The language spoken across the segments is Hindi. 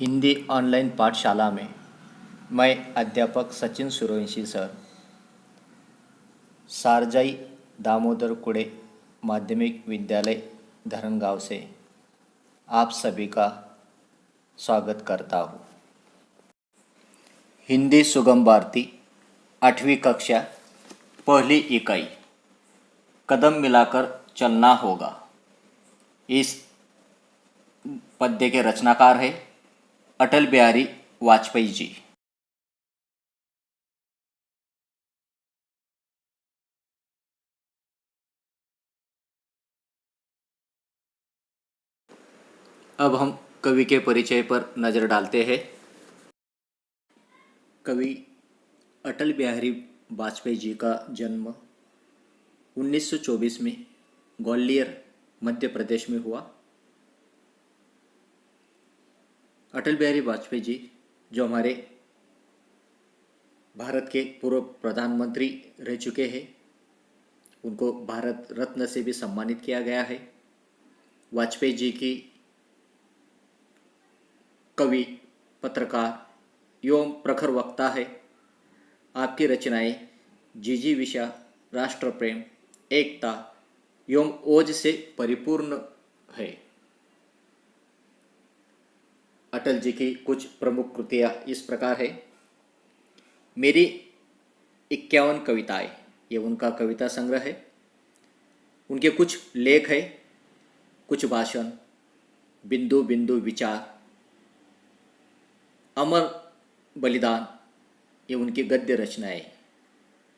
हिंदी ऑनलाइन पाठशाला में मैं अध्यापक सचिन सूर्यवंशी सर सारजाई दामोदर कुड़े माध्यमिक विद्यालय धरनगांव से आप सभी का स्वागत करता हूँ। हिंदी सुगम भारती 8वीं कक्षा पहली इकाई कदम मिलाकर चलना होगा। इस पद्य के रचनाकार है अटल बिहारी वाजपेयी जी। अब हम कवि के परिचय पर नज़र डालते हैं। कवि अटल बिहारी वाजपेयी जी का जन्म 1924 में ग्वालियर मध्य प्रदेश में हुआ। अटल बिहारी वाजपेयी जी जो हमारे भारत के पूर्व प्रधानमंत्री रह चुके हैं, उनको भारत रत्न से भी सम्मानित किया गया है। वाजपेयी जी की कवि, पत्रकार एवं प्रखर वक्ता है। आपकी रचनाएं जिजीविषा, राष्ट्र प्रेम, एकता एवं ओज से परिपूर्ण है। अटल जी की कुछ प्रमुख कृतियाँ इस प्रकार है। मेरी 51 कविताएं, ये उनका कविता संग्रह है। उनके कुछ लेख है, कुछ भाषण, बिंदु बिंदु विचार, अमर बलिदान, ये उनकी गद्य रचनाएं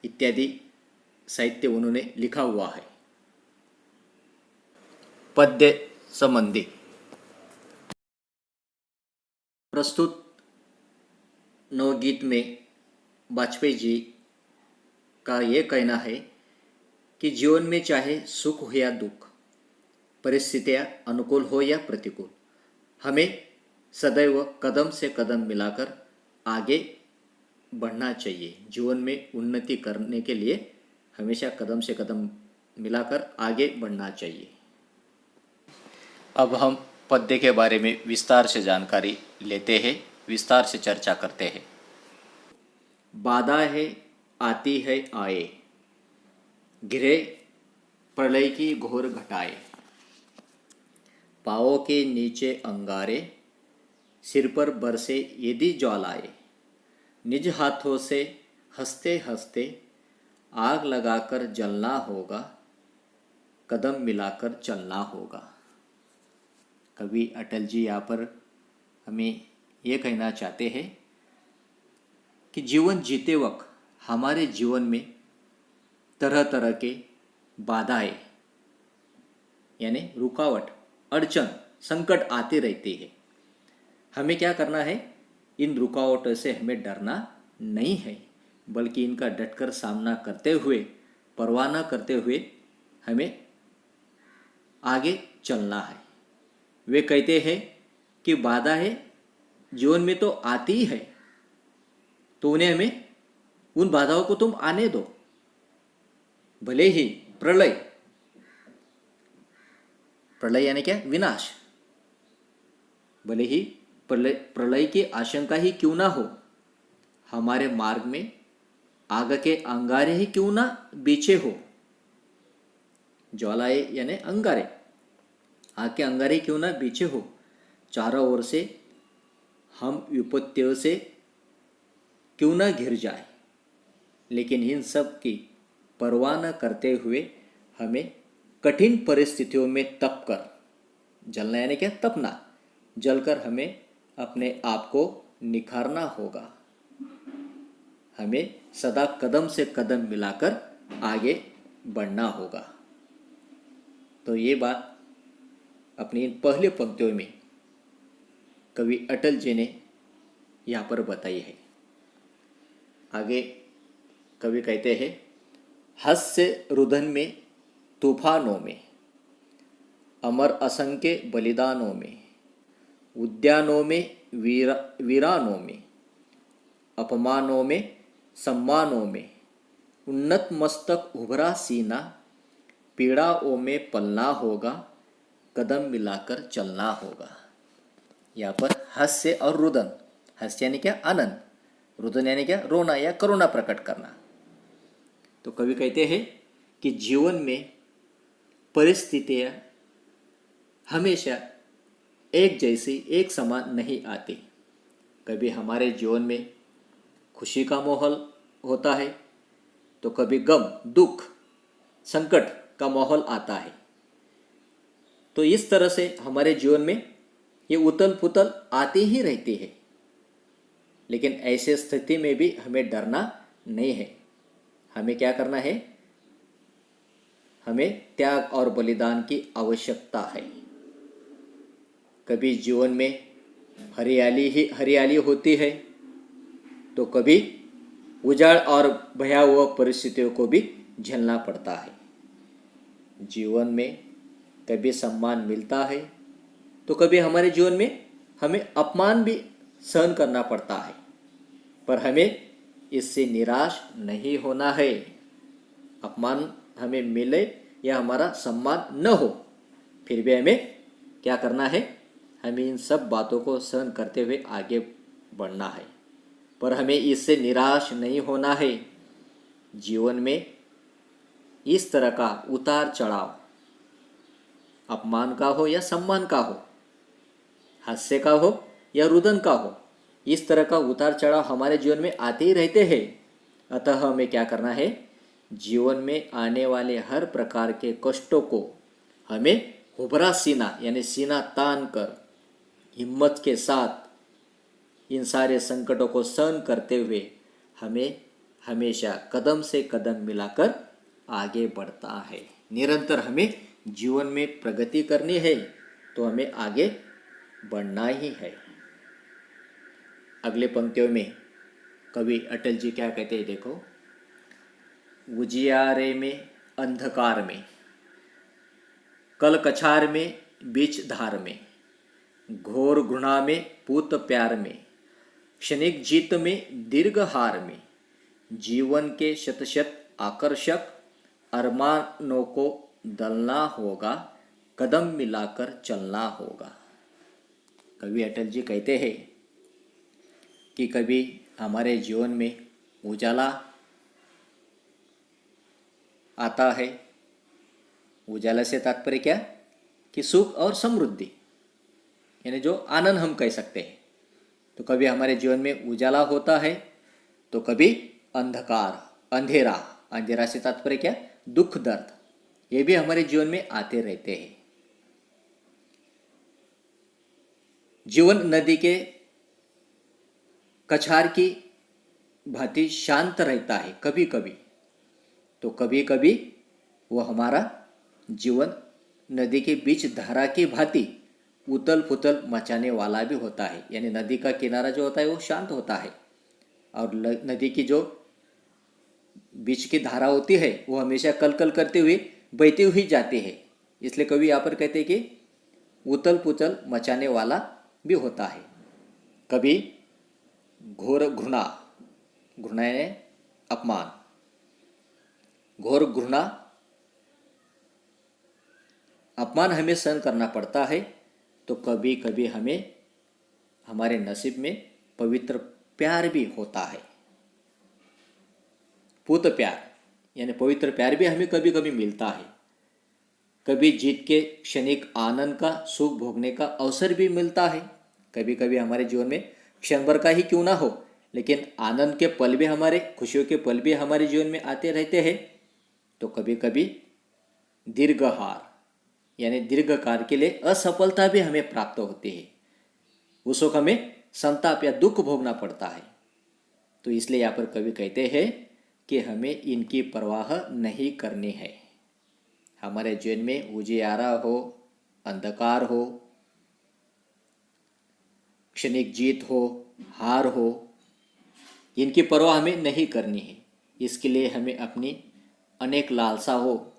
इत्यादि साहित्य उन्होंने लिखा हुआ है। पद्य संबंधी प्रस्तुत नवगीत में वाजपेयी जी का ये कहना है कि जीवन में चाहे सुख हो या दुख, परिस्थितियाँ अनुकूल हो या प्रतिकूल, हमें सदैव कदम से कदम मिलाकर आगे बढ़ना चाहिए। जीवन में उन्नति करने के लिए हमेशा कदम से कदम मिलाकर आगे बढ़ना चाहिए। अब हम पद्य के बारे में विस्तार से जानकारी लेते हैं, विस्तार से चर्चा करते हैं। बाधा है आती है आए, घिरे प्रलय की घोर घटाए, पाँवों के नीचे अंगारे, सिर पर बरसे यदि ज्वालाए, निज हाथों से हंसते हंसते आग लगाकर जलना होगा, कदम मिलाकर चलना होगा। कवि अटल जी यहाँ पर हमें ये कहना चाहते हैं कि जीवन जीते वक्त हमारे जीवन में तरह तरह के बाधाएं यानी रुकावट, अड़चन, संकट आते रहते हैं। हमें क्या करना है? इन रुकावटों से हमें डरना नहीं है, बल्कि इनका डटकर सामना करते हुए, परवाह न करते हुए हमें आगे चलना है। वे कहते हैं कि बाधा है जीवन में तो आती ही है, तो उन्हें हमें उन बाधाओं को तुम आने दो। भले ही प्रलय, प्रलय यानी क्या? विनाश। भले ही प्रलय की आशंका ही क्यों ना हो, हमारे मार्ग में आग के अंगारे ही क्यों ना बीचे हो। ज्वालाए यानी अंगारे, आग के अंगारे क्यों ना बीचे हो, चारों ओर से हम विपत्तियों से क्यों ना घिर जाए, लेकिन इन सब की परवाह न करते हुए हमें कठिन परिस्थितियों में तप कर, जलना यानी क्या? तपना, जलकर हमें अपने आप को निखारना होगा। हमें सदा कदम से कदम मिलाकर आगे बढ़ना होगा। तो ये बात अपनी इन पहले पंक्तियों में कवि अटल जी ने यहाँ पर बताई है। आगे कवि कहते हैं, हास्य रुदन में, तूफानों में, अमर असंख्य बलिदानों में, उद्यानों में, वीरानों में, अपमानों में, सम्मानों में, उन्नत मस्तक उभरा सीना, पीड़ाओं में पलना होगा, कदम मिलाकर चलना होगा। यहाँ पर हास्य और रुदन, हास्य यानी क्या आनंद, रुदन यानी क्या रोना या करुणा प्रकट करना। तो कवि कहते हैं कि जीवन में परिस्थितियाँ हमेशा एक जैसी एक समान नहीं आती। कभी हमारे जीवन में खुशी का माहौल होता है तो कभी गम, दुख, संकट का माहौल आता है। तो इस तरह से हमारे जीवन में ये उथल पुथल आती ही रहती है। लेकिन ऐसे स्थिति में भी हमें डरना नहीं है। हमें क्या करना है? हमें त्याग और बलिदान की आवश्यकता है। कभी जीवन में हरियाली ही हरियाली होती है तो कभी उजाड़ और भयावह परिस्थितियों को भी झेलना पड़ता है। जीवन में कभी सम्मान मिलता है तो कभी हमारे जीवन में हमें अपमान भी सहन करना पड़ता है, पर हमें इससे निराश नहीं होना है। अपमान हमें मिले या हमारा सम्मान न हो, फिर भी हमें क्या करना है? हमें इन सब बातों को सहन करते हुए आगे बढ़ना है, पर हमें इससे निराश नहीं होना है। जीवन में इस तरह का उतार चढ़ाव, अपमान का हो या सम्मान का हो, हास्य का हो या रुदन का हो, इस तरह का उतार चढ़ाव हमारे जीवन में आते ही रहते हैं। अतः हमें क्या करना है? जीवन में आने वाले हर प्रकार के कष्टों को हमें हुबरा सीना यानी सीना तान कर हिम्मत के साथ इन सारे संकटों को सहन करते हुए हमें हमेशा कदम से कदम मिलाकर आगे बढ़ता है। निरंतर हमें जीवन में प्रगति करनी है तो हमें आगे बढ़ना ही है। अगले पंक्तियों में कवि अटल जी क्या कहते हैं देखो। उजियारे में अंधकार में, कल कछार में बीच धार में, घोर घृणा में पूत प्यार में, क्षणिक जीत में दीर्घ हार में, जीवन के शतशत आकर्षक अरमानों को दलना होगा, कदम मिलाकर चलना होगा। कवि अटल जी कहते हैं कि कभी हमारे जीवन में उजाला आता है। उजाला से तात्पर्य क्या? कि सुख और समृद्धि, यानी जो आनंद हम कह सकते हैं। तो कभी हमारे जीवन में उजाला होता है तो कभी अंधकार, अंधेरा, अंधेरा से तात्पर्य क्या? दुख, दर्द, ये भी हमारे जीवन में आते रहते हैं। जीवन नदी के कछार की भांति शांत रहता है कभी कभी, तो कभी कभी वो हमारा जीवन नदी के बीच धारा की भांति उतल पुतल मचाने वाला भी होता है। यानी नदी का किनारा जो होता है वो शांत होता है और नदी की जो बीच की धारा होती है वो हमेशा कलकल करते हुए बहती हुई जाती है। इसलिए कवि यहाँ पर कहते हैं कि उतल पुतल मचाने वाला भी होता है। कभी घोर घृणा, घृणा यानी अपमान, घोर घृणा अपमान हमें सहन करना पड़ता है। तो कभी कभी हमें हमारे नसीब में पवित्र प्यार भी होता है। पूत प्यार यानी पवित्र प्यार भी हमें कभी कभी मिलता है। कभी जीत के क्षणिक आनंद का सुख भोगने का अवसर भी मिलता है। कभी कभी हमारे जीवन में क्षण भर का ही क्यों ना हो, लेकिन आनंद के पल भी, हमारे खुशियों के पल भी हमारे जीवन में आते रहते हैं। तो कभी कभी दीर्घ हार यानी दीर्घकाल के लिए असफलता भी हमें प्राप्त होती है। उस वक्त हमें संताप या दुख भोगना पड़ता है। तो इसलिए यहाँ पर कवि कहते हैं कि हमें इनकी परवाह नहीं करनी है। हमारे जीवन में उजियारा हो, अंधकार हो, क्षणिक जीत हो, हार हो, इनकी परवाह हमें नहीं करनी है। इसके लिए हमें अपनी अनेक लालसा हो,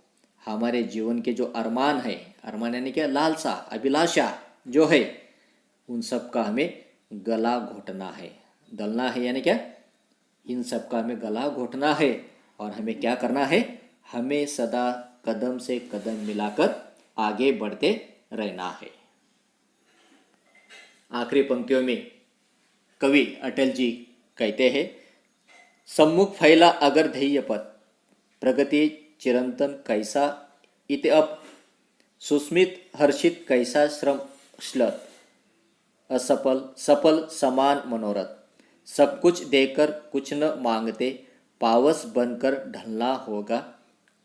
हमारे जीवन के जो अरमान है, अरमान यानी क्या? लालसा, अभिलाषा जो है, उन सब का हमें गला घोटना है। दलना है यानी क्या? इन सब का हमें गला घोटना है। और हमें क्या करना है? हमें सदा कदम से कदम मिलाकर आगे बढ़ते रहना है। आखिरी पंक्तियों में कवि अटल जी कहते हैं, सम्मुख फैला अगर ध्येय पथ, प्रगति चिरंतन कैसा इत अब, सुस्मित हर्षित कैसा श्रम श्लथ, असफल सफल समान मनोरथ, सब कुछ देकर कुछ न मांगते, पावस बनकर ढलना होगा,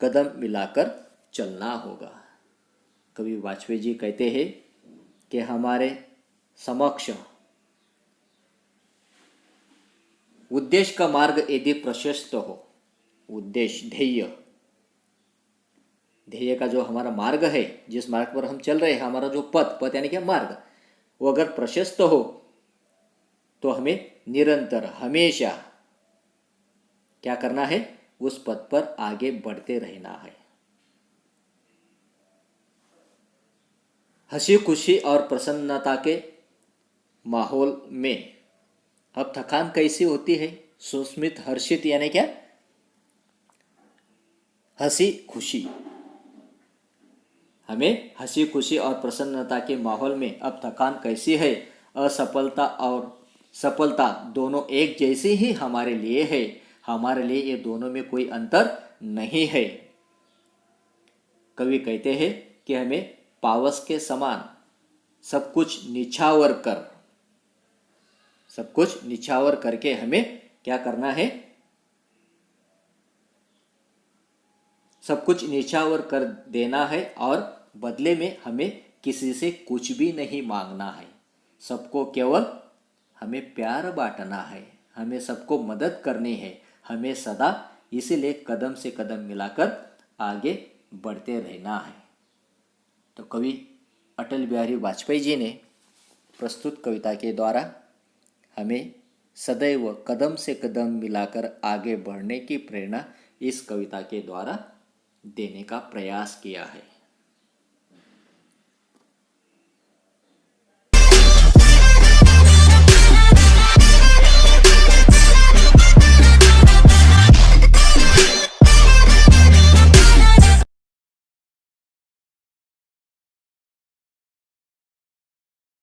कदम मिलाकर चलना होगा। कवि वाजपेयी जी कहते हैं कि हमारे समक्ष उद्देश्य का मार्ग यदि प्रशस्त हो, उद्देश्य ध्येय का जो हमारा मार्ग है, जिस मार्ग पर हम चल रहे हैं, हमारा जो पथ यानी कि मार्ग, वो अगर प्रशस्त हो तो हमें निरंतर हमेशा क्या करना है, उस पथ पर आगे बढ़ते रहना है। हंसी खुशी और प्रसन्नता के माहौल में अब थकान कैसी होती है, सुस्मित हर्षित यानी क्या, हंसी खुशी, हमें हंसी खुशी और प्रसन्नता के माहौल में अब थकान कैसी है, असफलता और सफलता दोनों एक जैसी ही हमारे लिए है, हमारे लिए ये दोनों में कोई अंतर नहीं है। कवि कहते हैं कि हमें पावस के समान सब कुछ निछावर करके हमें क्या करना है, सब कुछ निछावर कर देना है और बदले में हमें किसी से कुछ भी नहीं मांगना है। सबको केवल हमें प्यार बांटना है, हमें सबको मदद करनी है, हमें सदा इसीलिए कदम से कदम मिलाकर आगे बढ़ते रहना है। तो कवि अटल बिहारी वाजपेयी जी ने प्रस्तुत कविता के द्वारा हमें सदैव कदम से कदम मिलाकर आगे बढ़ने की प्रेरणा इस कविता के द्वारा देने का प्रयास किया है।